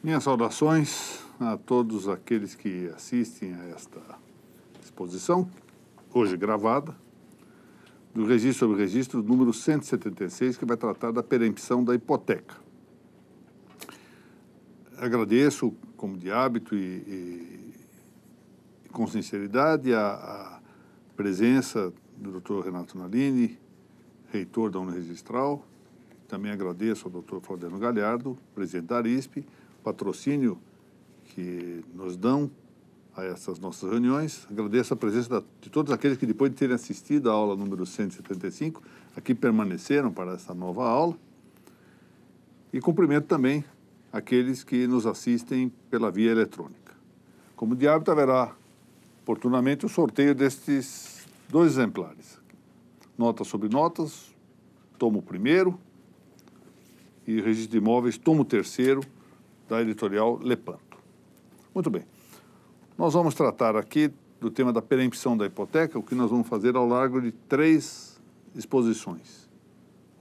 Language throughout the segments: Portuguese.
Minhas saudações a todos aqueles que assistem a esta exposição, hoje gravada, do registro sobre registro número 176, que vai tratar da perempção da hipoteca. Agradeço, como de hábito e com sinceridade, a presença do Dr. Renato Nalini, reitor da Uniregistral. Também agradeço ao Dr. Claudiano Galhardo, presidente da Arispe, patrocínio que nos dão a essas nossas reuniões. Agradeço a presença de todos aqueles que, depois de terem assistido à aula número 175, aqui permaneceram para essa nova aula. E cumprimento também aqueles que nos assistem pela via eletrônica. Como de hábito, haverá oportunamente o sorteio destes 2 exemplares. Notas sobre notas, tomo 1º, e registro de imóveis, tomo 3º, da editorial Lepanto. Muito bem. Nós vamos tratar aqui do tema da perempção da hipoteca, o que nós vamos fazer ao largo de 3 exposições.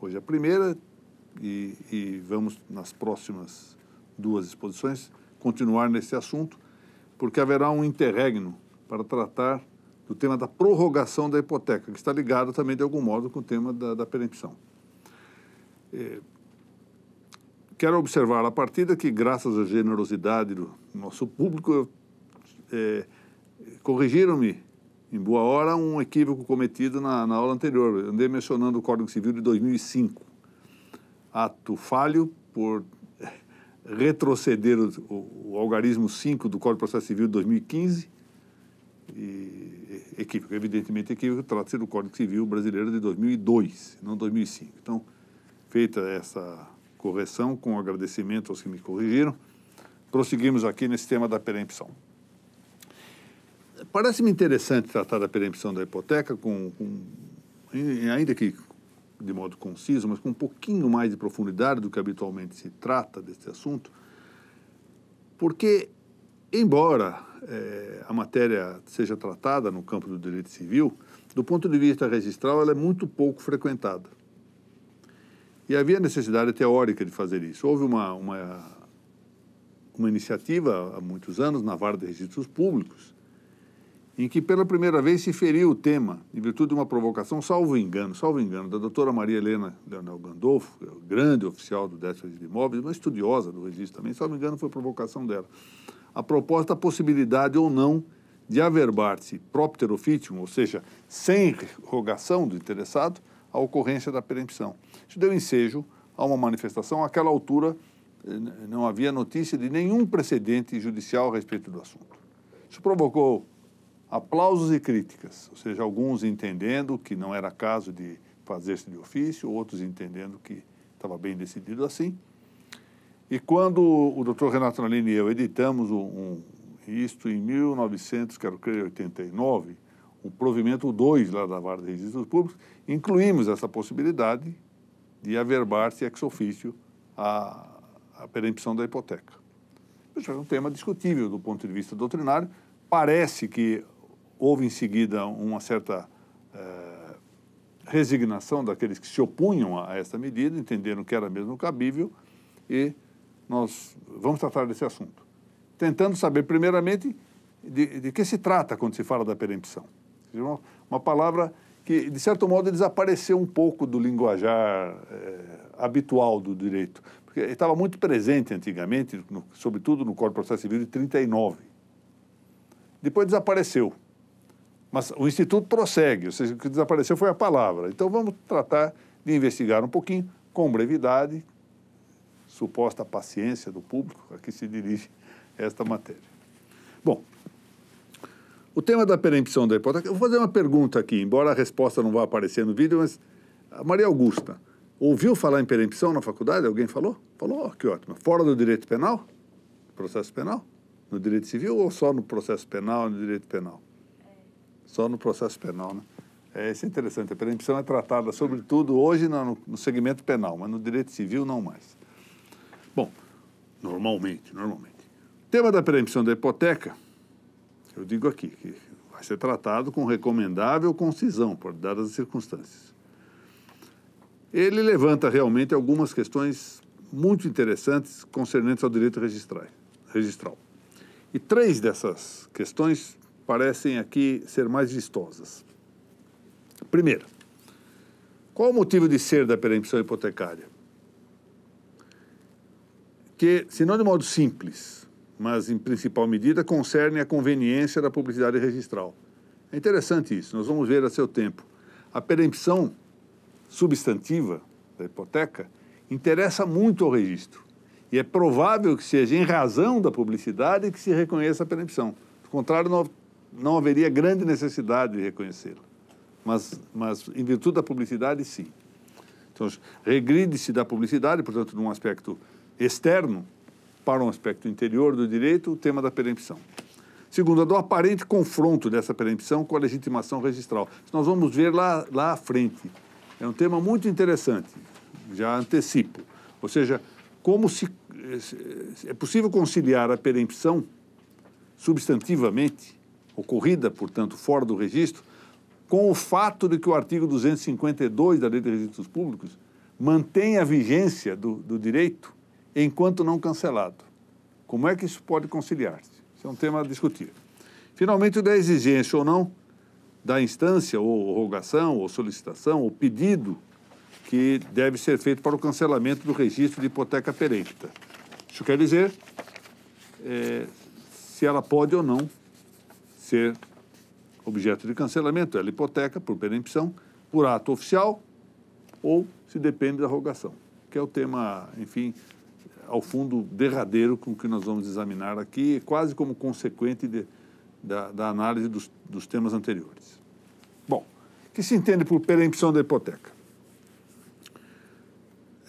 Hoje a primeira e vamos, nas próximas 2 exposições, continuar nesse assunto, porque haverá um interregno para tratar do tema da prorrogação da hipoteca, que está ligado também, de algum modo, com o tema da perempção. Quero observar a partida que, graças à generosidade do nosso público, corrigiram-me, em boa hora, um equívoco cometido na aula anterior. Eu andei mencionando o Código Civil de 2005. Ato falho por retroceder o algarismo 5 do Código de Processo Civil de 2015. E equívoco, evidentemente equívoco, trata-se do Código Civil brasileiro de 2002, não 2005. Então, feita essa correção, com agradecimento aos que me corrigiram, prosseguimos aqui nesse tema da perempção. Parece-me interessante tratar da perempção da hipoteca, ainda que de modo conciso, mas com um pouquinho mais de profundidade do que habitualmente se trata desse assunto, porque, embora a matéria seja tratada no campo do direito civil, do ponto de vista registral, ela é muito pouco frequentada. E havia necessidade teórica de fazer isso. Houve uma iniciativa há muitos anos na Vara de Registros Públicos, em que pela primeira vez se feriu o tema, em virtude de uma provocação, salvo engano, da doutora Maria Helena Leonel Gandolfo, grande oficial do 10º Registro de Imóveis, uma estudiosa do registro também, salvo engano, foi provocação dela. A proposta, a possibilidade ou não de averbar-se propter officium, ou seja, sem rogação do interessado, a ocorrência da perempção. Isso deu ensejo a uma manifestação. Àquela altura, não havia notícia de nenhum precedente judicial a respeito do assunto. Isso provocou aplausos e críticas, ou seja, alguns entendendo que não era caso de fazer-se de ofício, outros entendendo que estava bem decidido assim. E quando o Dr. Renato Nalini e eu editamos isto em 1989, o provimento 2 lá da Vara de Registros Públicos, incluímos essa possibilidade de averbar-se ex officio a perempção da hipoteca. Isso é um tema discutível do ponto de vista doutrinário. Parece que houve em seguida uma certa resignação daqueles que se opunham a esta medida, entenderam que era mesmo cabível, e nós vamos tratar desse assunto, tentando saber primeiramente de que se trata quando se fala da perempção. Uma palavra que, de certo modo, desapareceu um pouco do linguajar habitual do direito, porque estava muito presente antigamente, sobretudo no Código de Processo Civil de 39. Depois desapareceu, mas o Instituto prossegue, ou seja, o que desapareceu foi a palavra. Então vamos tratar de investigar um pouquinho, com brevidade, suposta paciência do público a que se dirige esta matéria. Bom, o tema da perempção da hipoteca, eu vou fazer uma pergunta aqui, embora a resposta não vá aparecer no vídeo, mas a Maria Augusta, ouviu falar em perempção na faculdade? Alguém falou? Falou? Oh, que ótimo. Fora do direito penal? Processo penal? No direito civil ou só no processo penal e no direito penal? Só no processo penal, né? Isso é interessante. A perempção é tratada, sobretudo, hoje no segmento penal, mas no direito civil não mais. Bom, normalmente. O tema da perempção da hipoteca, eu digo aqui, que vai ser tratado com recomendável concisão, por dadas as circunstâncias. Ele levanta realmente algumas questões muito interessantes concernentes ao direito registral. registral. E 3 dessas questões parecem aqui ser mais vistosas. Primeiro, qual o motivo de ser da perempção hipotecária? Que, se não de modo simples, mas em principal medida, concerne a conveniência da publicidade registral. É interessante isso, nós vamos ver a seu tempo. A perempção substantiva da hipoteca interessa muito ao registro. E é provável que seja em razão da publicidade que se reconheça a perempção. Do contrário, não haveria grande necessidade de reconhecê-la. Mas em virtude da publicidade, sim. Então, regride-se da publicidade, portanto, de um aspecto externo para um aspecto interior do direito, o tema da perempção. Segundo, do aparente confronto dessa perempção com a legitimação registral. Nós vamos ver lá à frente. É um tema muito interessante, já antecipo. Ou seja, como se é possível conciliar a perempção substantivamente, ocorrida, portanto, fora do registro, com o fato de que o artigo 252 da Lei de Registros Públicos mantém a vigência do direito enquanto não cancelado. Como é que isso pode conciliar-se? Isso é um tema a discutir. Finalmente, da exigência ou não da instância, ou rogação, ou solicitação, ou pedido que deve ser feito para o cancelamento do registro de hipoteca perempta. Isso quer dizer se ela pode ou não ser objeto de cancelamento, ela hipoteca por perempção, por ato oficial, ou se depende da rogação, que é o tema, enfim, ao fundo derradeiro com que nós vamos examinar aqui, quase como consequente da análise dos temas anteriores. Bom, o que se entende por perempção da hipoteca?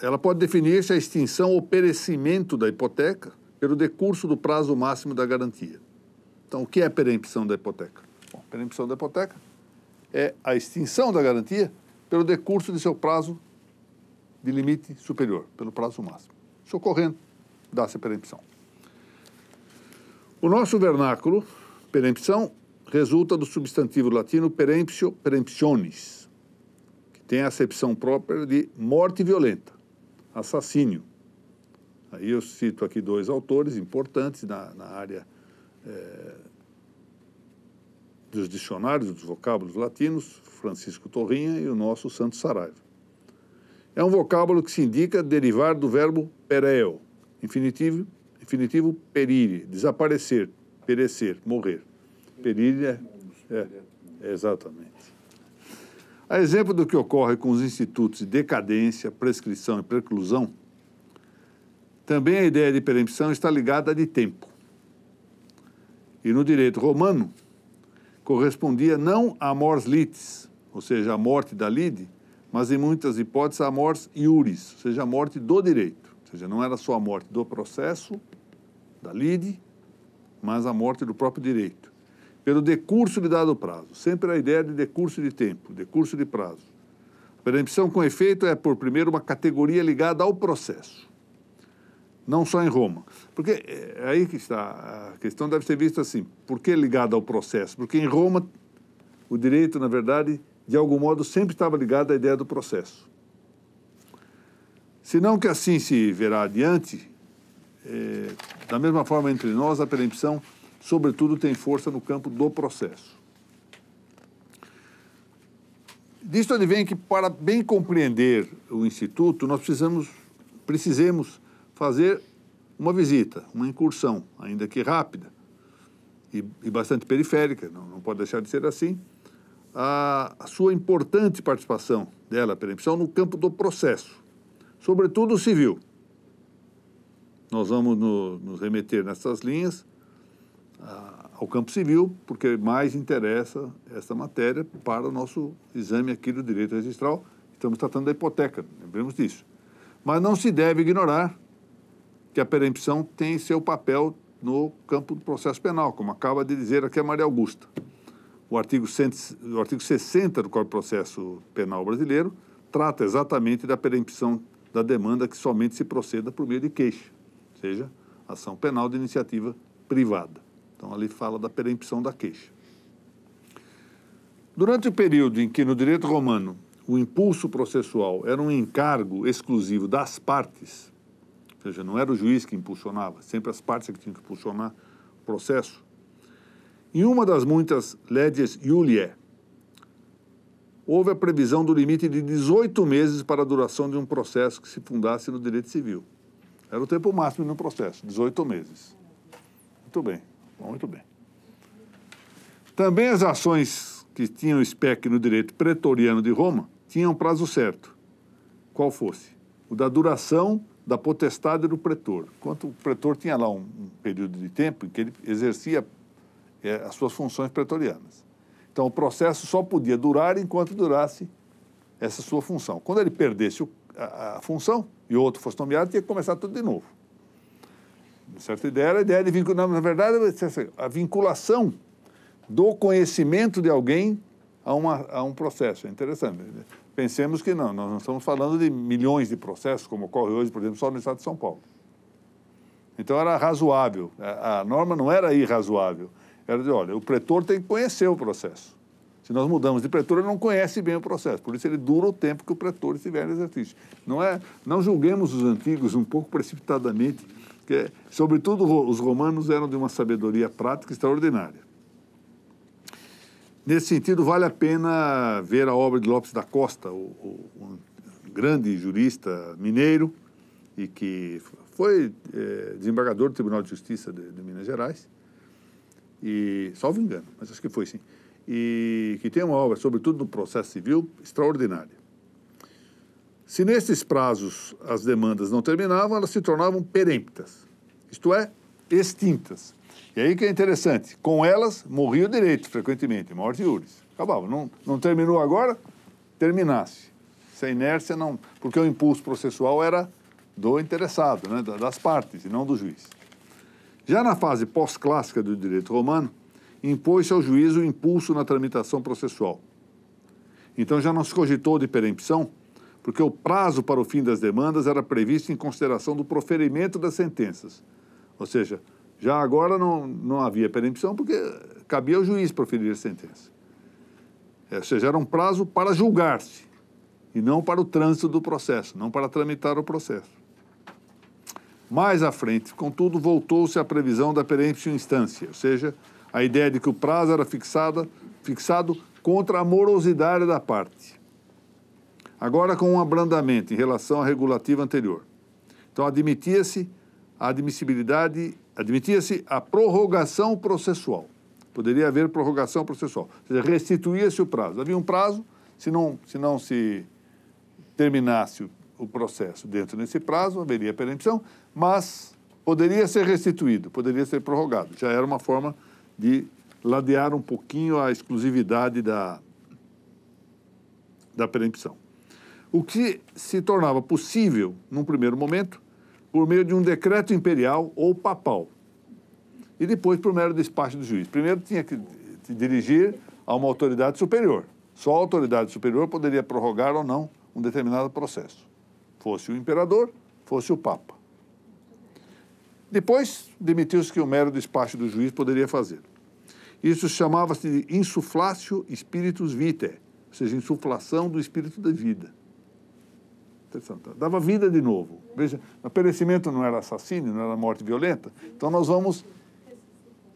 Ela pode definir-se a extinção ou perecimento da hipoteca pelo decurso do prazo máximo da garantia. Então, o que é a perempção da hipoteca? Bom, a perempção da hipoteca é a extinção da garantia pelo decurso de seu prazo de limite superior, pelo prazo máximo. Isso ocorrendo, dá-se a perempção. O nosso vernáculo, perempção, resulta do substantivo latino peremptio, peremptionis, que tem a acepção própria de morte violenta, assassínio. Aí eu cito aqui 2 autores importantes na área dos dicionários, dos vocábulos latinos, Francisco Torrinha e o nosso Santos Saraiva. É um vocábulo que se indica derivar do verbo pereo, infinitivo perire, desaparecer, perecer, morrer. Perire exatamente. A exemplo do que ocorre com os institutos de decadência, prescrição e preclusão, também a ideia de perempção está ligada a de tempo. E no direito romano, correspondia não a mors litis, ou seja, a morte da lide, mas em muitas hipóteses a mors iuris, ou seja, a morte do direito. Ou seja, não era só a morte do processo, da lide, mas a morte do próprio direito. Pelo decurso de dado prazo. Sempre a ideia de decurso de tempo, decurso de prazo. A perempção com efeito é, por primeiro, uma categoria ligada ao processo. Não só em Roma. Porque é aí que está, a questão deve ser vista assim. Por que ligada ao processo? Porque em Roma o direito, na verdade, de algum modo, sempre estava ligado à ideia do processo. Se não que assim se verá adiante, da mesma forma entre nós, a perempção, sobretudo, tem força no campo do processo. Disto advém que, para bem compreender o Instituto, nós precisemos fazer uma visita, uma incursão, ainda que rápida e bastante periférica, não pode deixar de ser assim, a sua importante participação dela, a perempção, no campo do processo, sobretudo o civil. Nós vamos nos remeter nessas linhas ao campo civil, porque mais interessa essa matéria para o nosso exame aqui do direito registral. Estamos tratando da hipoteca, lembremos disso. Mas não se deve ignorar que a perempção tem seu papel no campo do processo penal, como acaba de dizer aqui a Maria Augusta. O artigo 60 do Código de Processo Penal brasileiro trata exatamente da perempção da demanda que somente se proceda por meio de queixa, ou seja, ação penal de iniciativa privada. Então, ali fala da perempção da queixa. Durante o período em que, no direito romano, o impulso processual era um encargo exclusivo das partes, Ou seja, não era o juiz que impulsionava, sempre as partes que tinham que impulsionar o processo. Em uma das muitas leges Iuliae, houve a previsão do limite de 18 meses para a duração de um processo que se fundasse no direito civil. Era o tempo máximo no processo, 18 meses. Muito bem, muito bem. Também as ações que tinham SPEC no direito pretoriano de Roma tinham prazo certo, qual fosse, o da duração da potestade do pretor. Enquanto o pretor tinha lá um período de tempo em que ele exercia as suas funções pretorianas. Então, o processo só podia durar enquanto durasse essa sua função. Quando ele perdesse a função e outro fosse nomeado, tinha que começar tudo de novo. Uma certa ideia era a ideia de vincular, na verdade, a vinculação do conhecimento de alguém a um processo. É interessante. Pensemos que nós não estamos falando de milhões de processos, como ocorre hoje, por exemplo, só no estado de São Paulo. Então, era razoável. A norma não era irrazoável. Era dizer, olha, o pretor tem que conhecer o processo. Se nós mudamos de pretor, ele não conhece bem o processo. Por isso, ele dura o tempo que o pretor estiver no exercício. Não julguemos os antigos um pouco precipitadamente, que, sobretudo, os romanos eram de uma sabedoria prática extraordinária. Nesse sentido, vale a pena ver a obra de Lopes da Costa, um grande jurista mineiro, e que foi desembargador do Tribunal de Justiça de Minas Gerais, e, salvo engano, mas acho que foi sim, e que tem uma obra, sobretudo no processo civil, extraordinária. Se nesses prazos as demandas não terminavam, elas se tornavam peremptas, isto é, extintas. E aí que é interessante, com elas morria o direito, frequentemente, morte iuris. Acabava, não terminou agora, terminasse. Essa inércia não... Porque o impulso processual era do interessado, né, das partes, e não do juiz. Já na fase pós-clássica do direito romano, impôs-se ao juiz o impulso na tramitação processual. Então já não se cogitou de perempção, porque o prazo para o fim das demandas era previsto em consideração do proferimento das sentenças. Ou seja, já agora não havia perempção, porque cabia ao juiz proferir a sentença. Ou seja, era um prazo para julgar-se, e não para o trânsito do processo, não para tramitar o processo. Mais à frente, contudo, voltou-se à previsão da perempção instância, ou seja, a ideia de que o prazo era fixado contra a morosidade da parte. Agora com um abrandamento em relação à regulativa anterior. Então, admitia-se a prorrogação processual. Poderia haver prorrogação processual. Ou seja, restituía-se o prazo. Havia um prazo, se não se terminasse o processo dentro desse prazo, haveria perempção, mas poderia ser restituído, poderia ser prorrogado. Já era uma forma de ladear um pouquinho a exclusividade da perempção. O que se tornava possível, num primeiro momento, por meio de um decreto imperial ou papal, e depois por mero despacho do juiz. Primeiro tinha que se dirigir a uma autoridade superior. Só a autoridade superior poderia prorrogar ou não um determinado processo. Fosse o imperador, fosse o papa. Depois, demitiu-se que o mero despacho do juiz poderia fazer. Isso chamava-se de insuflatio spiritus vitae, ou seja, insuflação do espírito da vida. Dava vida de novo. Veja, o perecimento não era assassínio, não era morte violenta, então nós vamos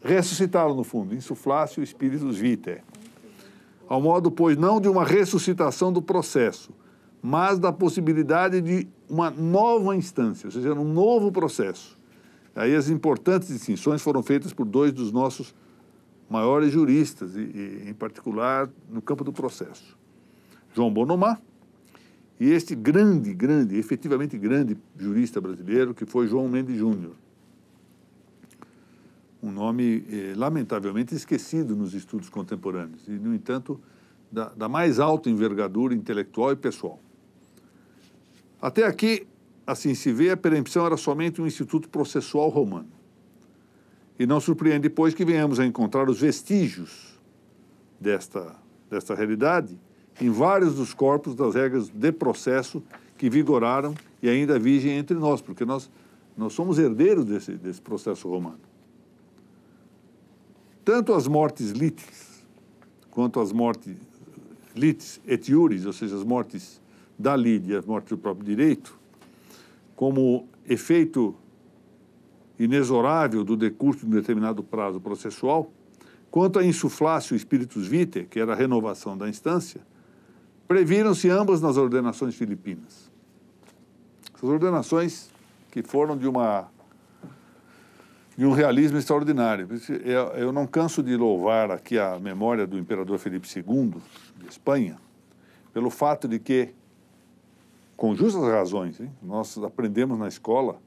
ressuscitá-lo no fundo, insuflatio spiritus vitae. Ao modo, pois, não de uma ressuscitação do processo, mas da possibilidade de uma nova instância, ou seja, um novo processo. Aí as importantes distinções foram feitas por dois dos nossos maiores juristas, e em particular no campo do processo. João Bonomar e este efetivamente grande jurista brasileiro, que foi João Mendes Júnior. Um nome lamentavelmente esquecido nos estudos contemporâneos e, no entanto, da mais alta envergadura intelectual e pessoal. Até aqui, assim se vê, a perempção era somente um instituto processual romano. E não surpreende, depois, que venhamos a encontrar os vestígios desta realidade em vários dos corpos das regras de processo que vigoraram e ainda vigem entre nós, porque nós somos herdeiros desse processo romano. Tanto as mortes litis, quanto as mortes litis et iuris, ou seja, as mortes da lide e as mortes do próprio direito, como efeito inexorável do decurso de um determinado prazo processual, quanto a insuflatio spiritus vitae, que era a renovação da instância, previram-se ambas nas ordenações filipinas. Essas ordenações que foram de um realismo extraordinário. Eu não canso de louvar aqui a memória do imperador Felipe II, de Espanha, pelo fato de que, com justas razões, hein, nós aprendemos na escola,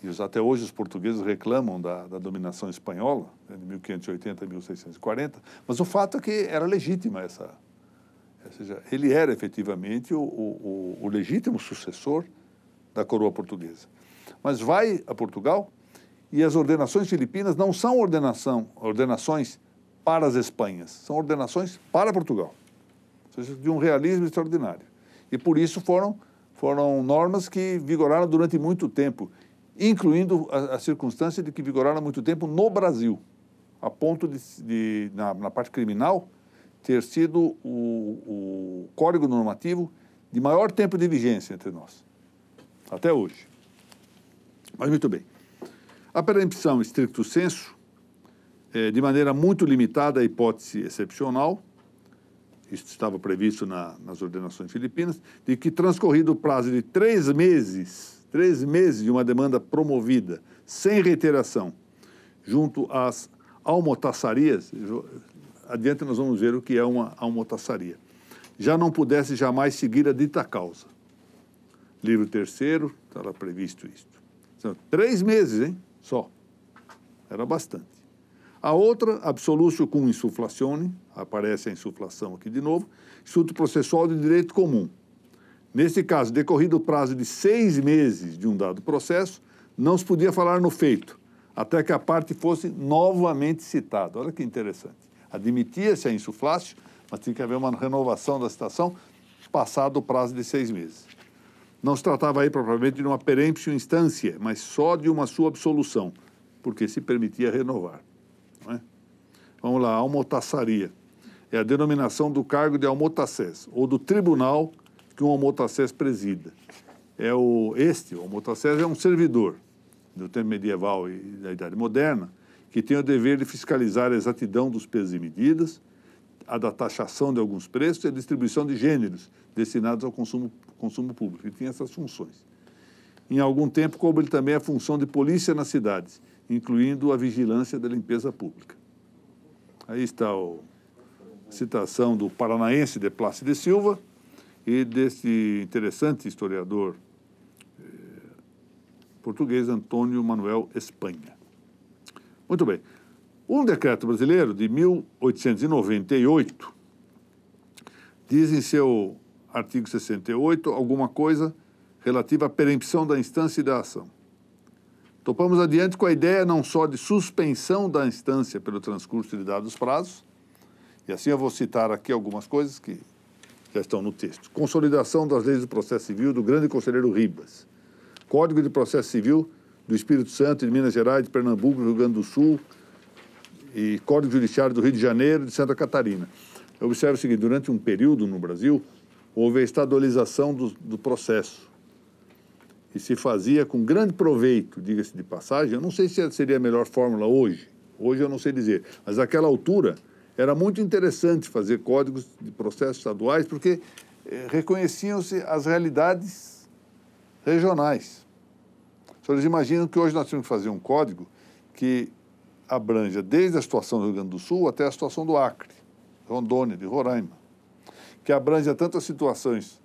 e até hoje os portugueses reclamam da dominação espanhola, de 1580 a 1640, mas o fato é que era legítima essa... Ou seja, ele era efetivamente o legítimo sucessor da coroa portuguesa. Mas vai a Portugal e as ordenações filipinas não são ordenações para as Espanhas, são ordenações para Portugal. Ou seja, de um realismo extraordinário. E por isso foram normas que vigoraram durante muito tempo, incluindo a circunstância de que vigoraram muito tempo no Brasil, a ponto de na parte criminal, ter sido o código normativo de maior tempo de vigência entre nós, até hoje. Mas muito bem. A perempção stricto sensu, de maneira muito limitada à hipótese excepcional, isso estava previsto nas ordenações filipinas, de que transcorrido o prazo de 3 meses de uma demanda promovida, sem reiteração, junto às almotaçarias, adiante nós vamos ver o que é uma almotaçaria, já não pudesse jamais seguir a dita causa. Livro 3º, estava previsto isto. São 3 meses, hein? Só. Era bastante. A outra, absolutio cum insuflatione, aparece a insuflação aqui de novo, instituto processual de direito comum. Nesse caso, decorrido o prazo de 6 meses de um dado processo, não se podia falar no feito, até que a parte fosse novamente citada. Olha que interessante. Admitia-se a insuflatio, mas tinha que haver uma renovação da citação, passado o prazo de 6 meses. Não se tratava aí propriamente de uma peremptio instância, mas só de uma sua absolução, porque se permitia renovar. Não é? Vamos lá, almotaçaria. É a denominação do cargo de almotacés, ou do tribunal que um almotacés presida. O almotacés é um servidor do tempo medieval e da Idade Moderna, que tem o dever de fiscalizar a exatidão dos pesos e medidas, a da taxação de alguns preços e a distribuição de gêneros destinados ao consumo público. Ele tinha essas funções. Em algum tempo, coube também a função de polícia nas cidades, incluindo a vigilância da limpeza pública. Aí está a citação do paranaense de Plácido de Silva e desse interessante historiador português Antônio Manuel Espanha. Muito bem. Um decreto brasileiro de 1898 diz em seu artigo 68 alguma coisa relativa à perempção da instância e da ação. Topamos adiante com a ideia não só de suspensão da instância pelo transcurso de dados prazos, e assim eu vou citar aqui algumas coisas que já estão no texto. Consolidação das leis do processo civil do grande conselheiro Ribas. Código de processo civil do Espírito Santo, de Minas Gerais, de Pernambuco, do Rio Grande do Sul, e Código Judiciário do Rio de Janeiro e de Santa Catarina. Observe o seguinte, durante um período no Brasil, houve a estadualização do processo. E se fazia com grande proveito, diga-se de passagem. Eu não sei se seria a melhor fórmula hoje. Hoje eu não sei dizer. Mas naquela altura era muito interessante fazer códigos de processos estaduais porque reconheciam-se as realidades regionais. Os senhores imaginam que hoje nós temos que fazer um código que abranja desde a situação do Rio Grande do Sul até a situação do Acre, de Rondônia, de Roraima, que abranja tanto as situações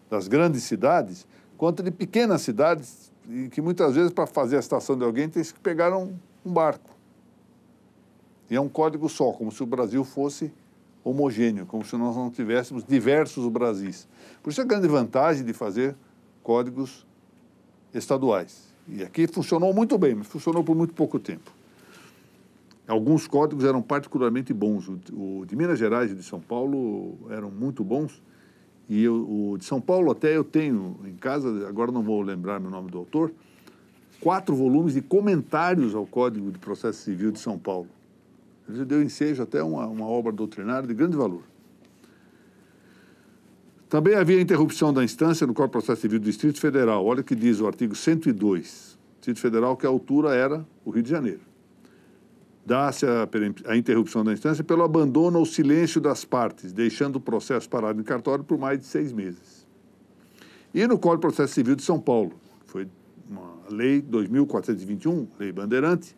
das grandes cidades quanto de pequenas cidades, e que muitas vezes, para fazer a citação de alguém, tem que pegar um barco. E é um código só, como se o Brasil fosse homogêneo, como se nós não tivéssemos diversos Brasis. Por isso a grande vantagem de fazer códigos estaduais. E aqui funcionou muito bem, mas funcionou por muito pouco tempo. Alguns códigos eram particularmente bons. O de Minas Gerais e de São Paulo eram muito bons. E o de São Paulo até eu tenho em casa, agora não vou lembrar o nome do autor, 4 volumes de comentários ao Código de Processo Civil de São Paulo. Ele deu ensejo até uma obra doutrinária de grande valor. Também havia interrupção da instância no Código de Processo Civil do Distrito Federal. Olha o que diz o artigo 102. Distrito Federal, que a altura era o Rio de Janeiro. Dá-se a interrupção da instância pelo abandono ou silêncio das partes, deixando o processo parado em cartório por mais de 6 meses. E no Código de Processo Civil de São Paulo, foi uma lei 2.421, lei Bandeirante,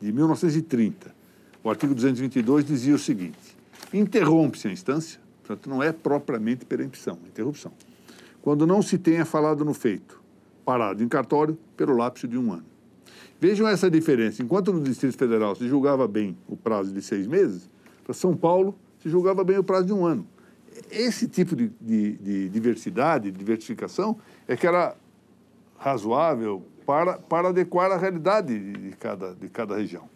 de 1930. O artigo 222 dizia o seguinte: interrompe-se a instância, portanto não é propriamente perempção, é interrupção, quando não se tenha falado no feito, parado em cartório pelo lapso de 1 ano. Vejam essa diferença. Enquanto no Distrito Federal se julgava bem o prazo de 6 meses, para São Paulo se julgava bem o prazo de 1 ano. Esse tipo de diversidade, de diversificação, é que era razoável para adequar a realidade de cada região.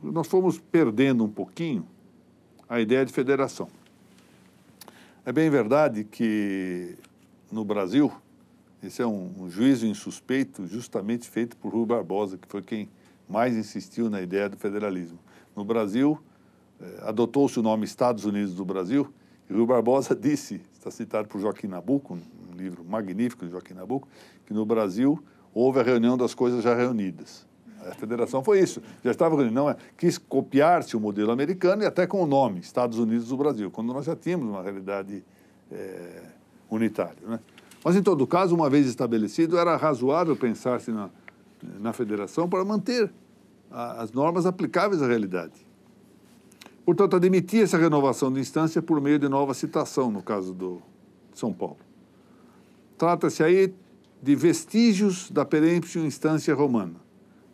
Nós fomos perdendo um pouquinho a ideia de federação. É bem verdade que no Brasil, esse é um juízo insuspeito justamente feito por Rui Barbosa, que foi quem mais insistiu na ideia do federalismo. No Brasil, adotou-se o nome Estados Unidos do Brasil, e Rui Barbosa disse, está citado por Joaquim Nabuco, um livro magnífico de Joaquim Nabuco, que no Brasil houve a reunião das coisas já reunidas. A federação foi isso, já estava reunida, não é? Quis copiar-se o modelo americano e até com o nome Estados Unidos do Brasil, quando nós já tínhamos uma realidade unitária, né? Mas, em todo caso, uma vez estabelecido, era razoável pensar-se na federação para manter as normas aplicáveis à realidade. Portanto, admitia essa renovação de instância por meio de nova citação, no caso de São Paulo. Trata-se aí de vestígios da peremptio instância romana.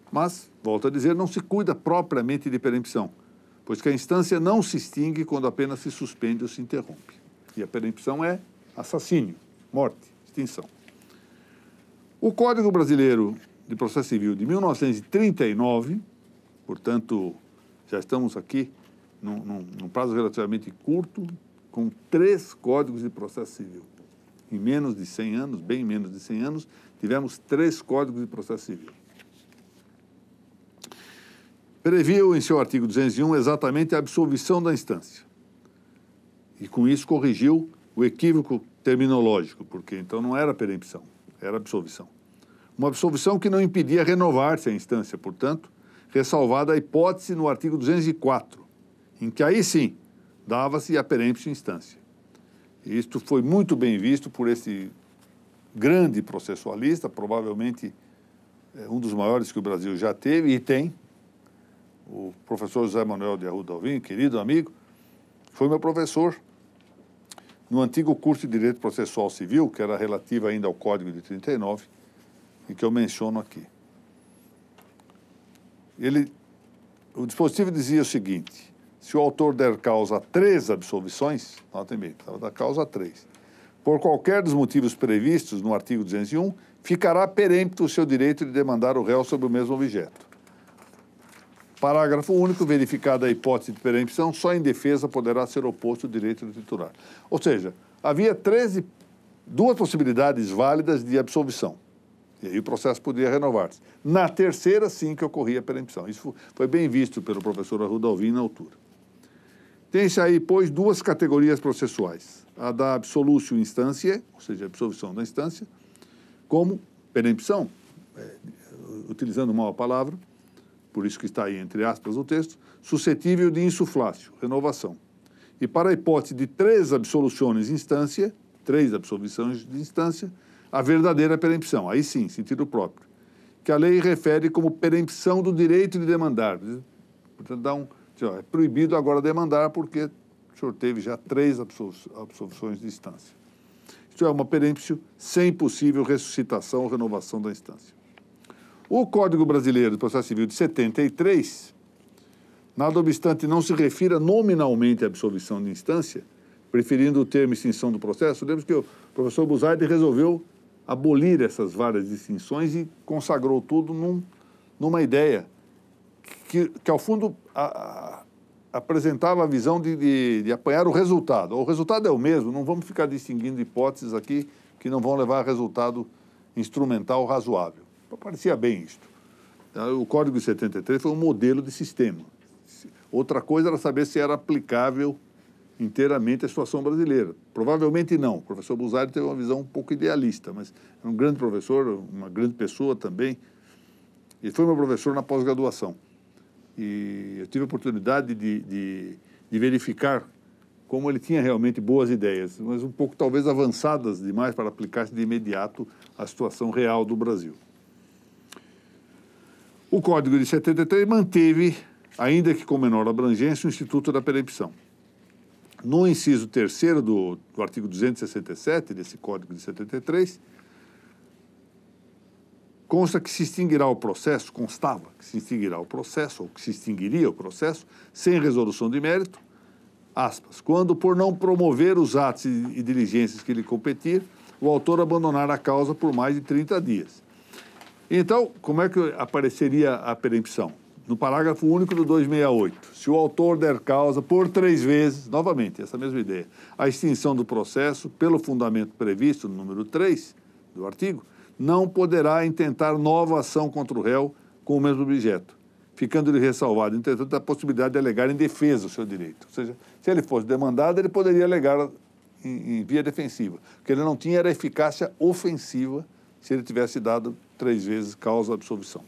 Mas, volto a dizer, não se cuida propriamente de perempção, pois que a instância não se extingue quando apenas se suspende ou se interrompe. E a perempção é assassínio, morte, extinção. O Código Brasileiro de Processo Civil de 1939, portanto, já estamos aqui num prazo relativamente curto, com 3 códigos de processo civil. Em menos de 100 anos, bem menos de 100 anos, tivemos 3 códigos de processo civil. Previu em seu artigo 201 exatamente a absolvição da instância. E com isso corrigiu o equívoco terminológico, porque então não era perempção, era absolvição. Uma absolvição que não impedia renovar-se a instância, portanto, ressalvada a hipótese no artigo 204, em que aí sim dava-se a peremptio instância. E isto foi muito bem visto por esse grande processualista, provavelmente um dos maiores que o Brasil já teve e tem, o professor José Manuel de Arruda Alvim, querido amigo, foi meu professor no antigo curso de Direito Processual Civil, que era relativo ainda ao Código de 39, e que eu menciono aqui. O dispositivo dizia o seguinte: se o autor der causa a 3 absolvições, notem bem, estava da causa a 3, por qualquer dos motivos previstos no artigo 201, ficará perempto o seu direito de demandar o réu sobre o mesmo objeto. Parágrafo único, verificada a hipótese de perempção, só em defesa poderá ser oposto o direito do titular. Ou seja, havia 2 possibilidades válidas de absolvição. E aí o processo podia renovar-se. Na terceira, sim, que ocorria a perempção. Isso foi bem visto pelo professor Arruda Alvim na altura. Tem-se aí, pois, 2 categorias processuais. A da absolutio instância, ou seja, a absolvição da instância, como perempção, utilizando mal a palavra, por isso que está aí entre aspas o texto, suscetível de insuflácio, renovação. E para a hipótese de 3 absoluções de instância, 3 absolvições de instância, a verdadeira perempção, aí sim, sentido próprio, que a lei refere como perempção do direito de demandar. Portanto, é proibido agora demandar porque o senhor teve já 3 absolvições de instância. Isto é uma peremptio sem possível ressuscitação ou renovação da instância. O Código Brasileiro de Processo Civil de 73, nada obstante não se refira nominalmente à absolvição de instância, preferindo o termo extinção do processo, lembra que o professor Buzaide resolveu abolir essas várias distinções e consagrou tudo numa ideia que ao fundo, apresentava a visão de apanhar o resultado. O resultado é o mesmo, não vamos ficar distinguindo hipóteses aqui que não vão levar a resultado instrumental razoável. Parecia bem isto. O Código de 73 foi um modelo de sistema. Outra coisa era saber se era aplicável inteiramente a situação brasileira. Provavelmente não. O professor Busari teve uma visão um pouco idealista, mas é um grande professor, uma grande pessoa também. Ele foi meu professor na pós-graduação. E eu tive a oportunidade de verificar como ele tinha realmente boas ideias, mas um pouco talvez avançadas demais para aplicar-se de imediato à situação real do Brasil. O Código de 73 manteve, ainda que com menor abrangência, o Instituto da Perempção. No inciso 3º do artigo 267 desse Código de 73, consta que se extinguirá o processo, constava que se extinguirá o processo, ou que se extinguiria o processo, sem resolução de mérito, aspas, quando, por não promover os atos e diligências que lhe competir, o autor abandonar a causa por mais de 30 dias. Então, como é que apareceria a perempção? No parágrafo único do 268, se o autor der causa por 3 vezes, novamente, essa mesma ideia, a extinção do processo, pelo fundamento previsto no número 3 do artigo, não poderá intentar nova ação contra o réu com o mesmo objeto, ficando-lhe ressalvado, entretanto, a possibilidade de alegar em defesa do seu direito. Ou seja, se ele fosse demandado, ele poderia alegar em via defensiva, porque ele não tinha era eficácia ofensiva se ele tivesse dado 3 vezes causa de absolvição.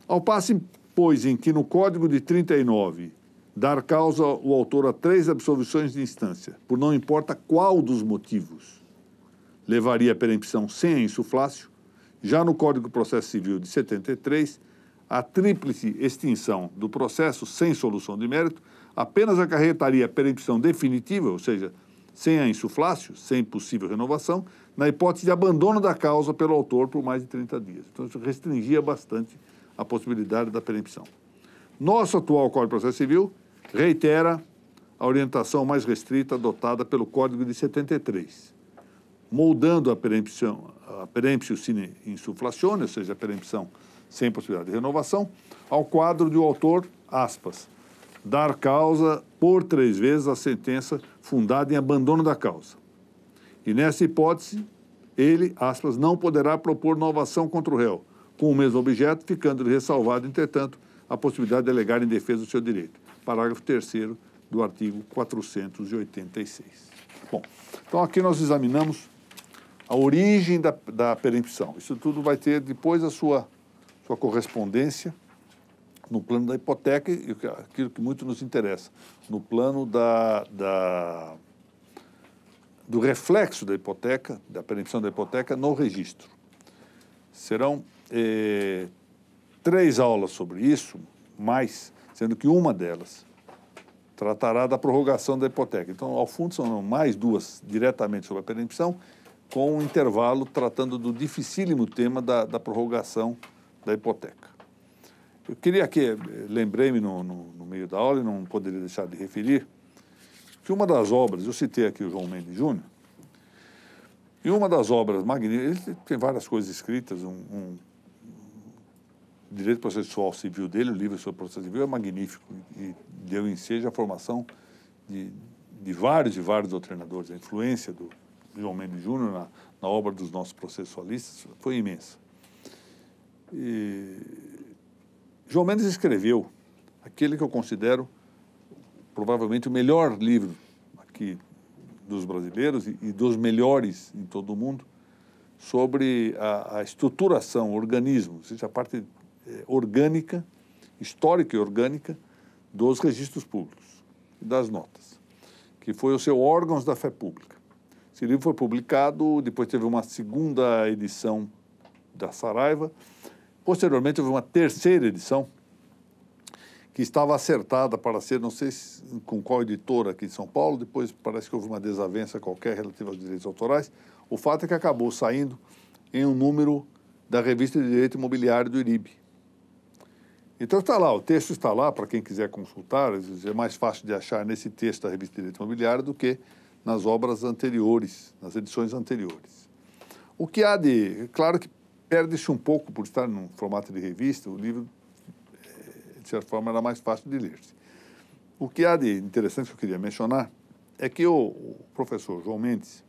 Ao passo, pois, em que no Código de 39 dar causa o autor a 3 absolvições de instância, por não importa qual dos motivos levaria a perempção sem a insuflácio, já no Código de Processo Civil de 73, a tríplice extinção do processo sem solução de mérito apenas acarretaria a perempção definitiva, ou seja, sem a insuflácio, sem possível renovação, na hipótese de abandono da causa pelo autor por mais de 30 dias. Então, isso restringia bastante a possibilidade da perempção. Nosso atual Código de Processo Civil reitera a orientação mais restrita adotada pelo Código de 73, moldando a peremptio sine insuflatione, ou seja, a perempção sem possibilidade de renovação, ao quadro de o autor, aspas, dar causa por 3 vezes a sentença fundada em abandono da causa. E nessa hipótese, ele, aspas, não poderá propor nova ação contra o réu, com o mesmo objeto, ficando-lhe ressalvado, entretanto, a possibilidade de alegar em defesa do seu direito. Parágrafo 3º do artigo 486. Bom, então aqui nós examinamos a origem da perempção. Isso tudo vai ter depois a sua correspondência no plano da hipoteca e aquilo que muito nos interessa, no plano do reflexo da hipoteca, da perempção da hipoteca no registro. Serão 3 aulas sobre isso, sendo que uma delas tratará da prorrogação da hipoteca. Então, ao fundo, são mais 2 diretamente sobre a perempção, com um intervalo tratando do dificílimo tema da prorrogação da hipoteca. Eu queria que, lembrei-me no meio da aula, e não poderia deixar de referir, que uma das obras, eu citei aqui o João Mendes Júnior, e uma das obras magníficas, ele tem várias coisas escritas, Direito Processual Civil dele, o livro sobre processo civil é magnífico e deu em seja a formação de vários doutrinadores. A influência do João Mendes Júnior na obra dos nossos processualistas foi imensa. João Mendes escreveu aquele que eu considero provavelmente o melhor livro aqui dos brasileiros e dos melhores em todo o mundo sobre a estruturação, o organismo, ou seja, a parte orgânica, histórica e orgânica dos registros públicos e das notas, que foi o seu Órgãos da Fé Pública. Esse livro foi publicado, depois teve uma segunda edição da Saraiva, posteriormente houve uma terceira edição que estava acertada para ser, não sei com qual editora aqui em São Paulo, depois parece que houve uma desavença qualquer relativa aos direitos autorais. O fato é que acabou saindo em um número da Revista de Direito Imobiliário do IRIB. Então está lá, o texto está lá para quem quiser consultar, é mais fácil de achar nesse texto da Revista de Direito Imobiliário do que nas obras anteriores, nas edições anteriores. O que há claro que perde-se um pouco por estar num formato de revista, o livro, de certa forma, era mais fácil de ler-se. O que há de interessante que eu queria mencionar é que o professor João Mendes,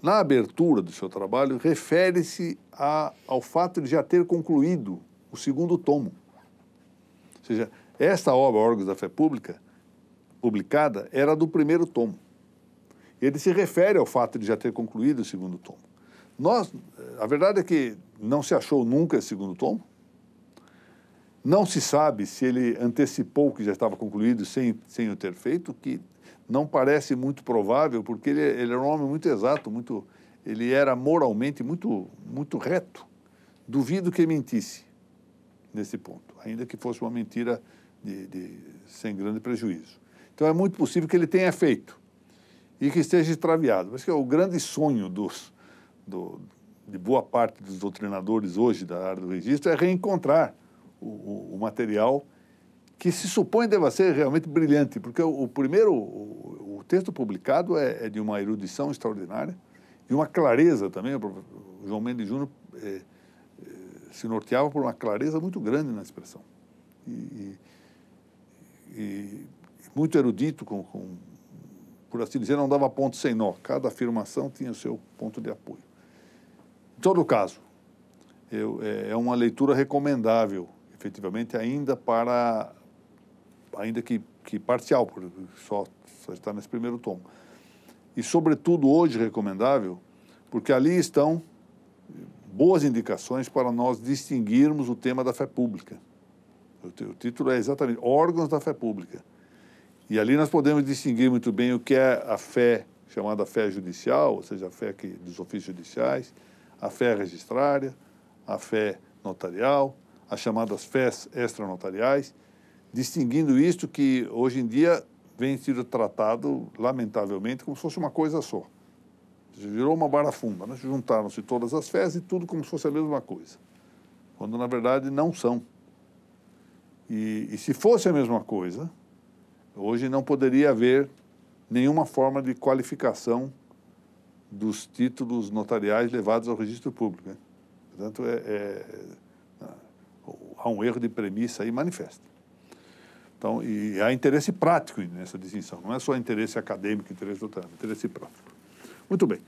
na abertura do seu trabalho, refere-se ao fato de já ter concluído o 2º tomo. Ou seja, esta obra, Órgãos da Fé Pública, publicada era do primeiro tomo. Ele se refere ao fato de já ter concluído o segundo tomo. A verdade é que não se achou nunca esse segundo tomo. Não se sabe se ele antecipou o que já estava concluído sem o ter feito, que não parece muito provável, porque ele era um homem muito exato, ele era moralmente muito reto. Duvido que mentisse nesse ponto, ainda que fosse uma mentira sem grande prejuízo. Então é muito possível que ele tenha feito e que esteja extraviado. Mas que é o grande sonho de boa parte dos doutrinadores hoje da área do registro é reencontrar o material que se supõe deva ser realmente brilhante, porque o texto publicado é de uma erudição extraordinária e uma clareza também. O João Mendes Júnior se norteava por uma clareza muito grande na expressão. E muito erudito, por assim dizer, não dava ponto sem nó. Cada afirmação tinha o seu ponto de apoio. Em todo caso, é uma leitura recomendável, efetivamente, ainda que parcial, porque só está nesse primeiro tomo. E, sobretudo, hoje recomendável, porque ali estão boas indicações para nós distinguirmos o tema da fé pública. O título é exatamente Órgãos da Fé Pública. E ali nós podemos distinguir muito bem o que é a fé chamada fé judicial, ou seja, a fé dos ofícios judiciais, a fé registrária, a fé notarial, as chamadas fés extranotariais, distinguindo isto que hoje em dia vem sendo tratado, lamentavelmente, como se fosse uma coisa só. Virou uma barafunda, né? Juntaram-se todas as fés e tudo como se fosse a mesma coisa, quando na verdade não são. E se fosse a mesma coisa, hoje não poderia haver nenhuma forma de qualificação dos títulos notariais levados ao registro público, né? Portanto, há um erro de premissa aí manifesto. Então, e há interesse prático nessa distinção, não é só interesse acadêmico, interesse doutorado, interesse prático. Muito bem.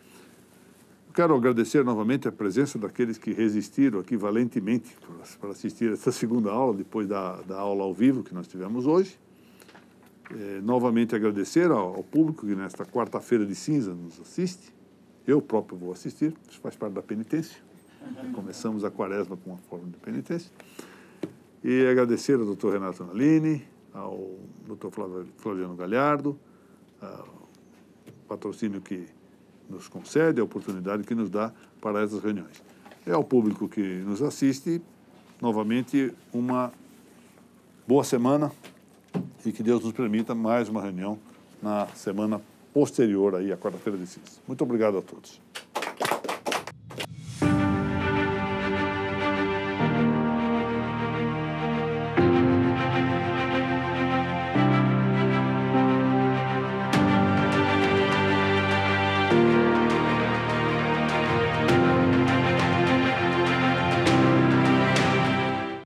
Eu quero agradecer novamente a presença daqueles que resistiram aqui valentemente para assistir essa segunda aula, depois da aula ao vivo que nós tivemos hoje. Novamente agradecer ao público que nesta quarta-feira de cinza nos assiste. Eu próprio vou assistir, isso faz parte da penitência. Começamos a quaresma com uma forma de penitência. E agradecer ao Dr. Renato Nalini, ao Dr. Floriano Galhardo, o patrocínio que nos concede, a oportunidade que nos dá para essas reuniões. É ao público que nos assiste, novamente, uma boa semana e que Deus nos permita mais uma reunião na semana posterior aí, à quarta-feira de cinza. Muito obrigado a todos.